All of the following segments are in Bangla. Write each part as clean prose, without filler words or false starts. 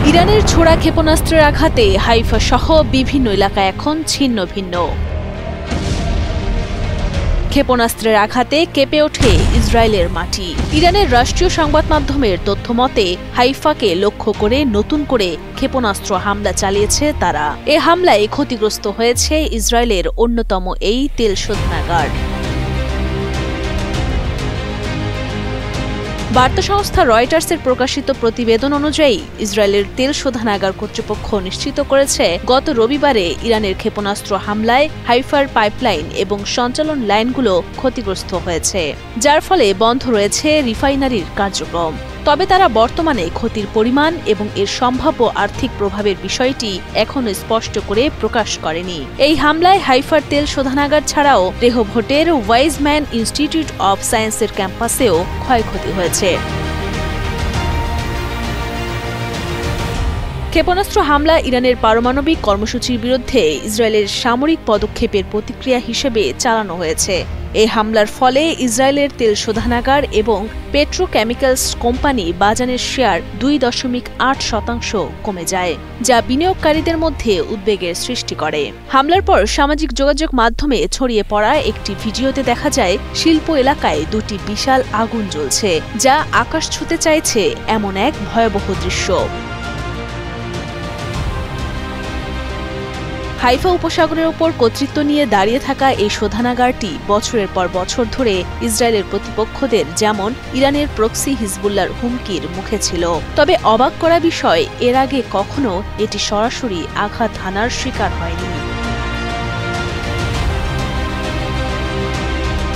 ইরানের ছোড়া ক্ষেপণাস্ত্রের আঘাতে হাইফা সহ বিভিন্ন এলাকা এখন ছিন্ন ভিন্ন। ক্ষেপণাস্ত্রের আঘাতে কেঁপে ওঠে ইসরায়েলের মাটি। ইরানের রাষ্ট্রীয় সংবাদ মাধ্যমের তথ্য মতে হাইফাকে লক্ষ্য করে নতুন করে ক্ষেপণাস্ত্র হামলা চালিয়েছে তারা। এ হামলায় ক্ষতিগ্রস্ত হয়েছে ইসরায়েলের অন্যতম এই তেল শোধনাগার। বার্তা সংস্থা রয়টার্সের প্রকাশিত প্রতিবেদন অনুযায়ী ইসরায়েলের তেল শোধনাগার কর্তৃপক্ষ নিশ্চিত করেছে গত রবিবারে ইরানের ক্ষেপণাস্ত্র হামলায় হাইফার পাইপলাইন এবং সঞ্চালন লাইনগুলো ক্ষতিগ্রস্ত হয়েছে, যার ফলে বন্ধ রয়েছে রিফাইনারির কার্যক্রম। তবে তারা বর্তমানে ক্ষতির পরিমাণ এবং এর সম্ভাব্য আর্থিক প্রভাবের বিষয়টি এখনো স্পষ্ট করে প্রকাশ করেনি। এই হামলায় হাইফার তেল শোধনাগার ছাড়াও রেহভোটের ওয়াইজম্যান ইনস্টিটিউট অব সায়েন্সের ক্যাম্পাসেও ক্ষয়ক্ষতি হয়েছে। ক্ষেপণাস্ত্র হামলা ইরানের পারমাণবিক কর্মসূচির বিরুদ্ধে ইসরায়েলের সামরিক পদক্ষেপের প্রতিক্রিয়া হিসেবে চালানো হয়েছে। এই হামলার ফলে ইসরায়েলের তেল শোধনাগার এবং পেট্রোকেমিক্যালস কোম্পানি বাজানের শেয়ার 2.8% কমে যায়, যা বিনিয়োগকারীদের মধ্যে উদ্বেগের সৃষ্টি করে। হামলার পর সামাজিক যোগাযোগ মাধ্যমে ছড়িয়ে পড়া একটি ভিডিওতে দেখা যায় শিল্প এলাকায় দুটি বিশাল আগুন জ্বলছে, যা আকাশ ছুঁতে চাইছে এমন এক ভয়াবহ দৃশ্য। হাইফা উপসাগরের ওপর কর্তৃত্ব নিয়ে দাঁড়িয়ে থাকা এই শোধনাগারটি বছরের পর বছর ধরে ইসরায়েলের প্রতিপক্ষদের যেমন ইরানের প্রক্সি হিজবুল্লাহর হুমকির মুখে ছিল। তবে অবাক করা বিষয়, এর আগে কখনো এটি সরাসরি আঘাত হানার শিকার হয়নি।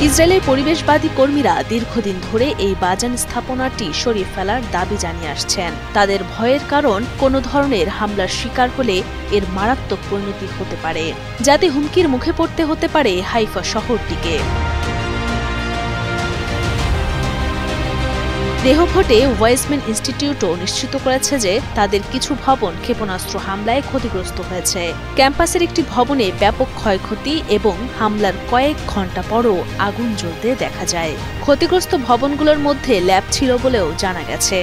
ইসরায়েলের পরিবেশবাদী কর্মীরা দীর্ঘদিন ধরে এই বাজান স্থাপনাটি সরিয়ে ফেলার দাবি জানিয়ে আসছেন। তাদের ভয়ের কারণ, কোনো ধরনের হামলার শিকার হলে এর মারাত্মক পরিণতি হতে পারে, যাতে হুমকির মুখে পড়তে হতে পারে হাইফা শহরটিকে। রেহভোটে ওয়াইজম্যান ইনস্টিটিউটও নিশ্চিত করেছে যে তাদের কিছু ভবন ক্ষেপণাস্ত্র হামলায় ক্ষতিগ্রস্ত হয়েছে। ক্যাম্পাসের একটি ভবনে ব্যাপক ক্ষয়ক্ষতি এবং হামলার কয়েক ঘণ্টা পরও আগুন জ্বলতে দেখা যায়। ক্ষতিগ্রস্ত ভবনগুলোর মধ্যে ল্যাব ছিল বলেও জানা গেছে।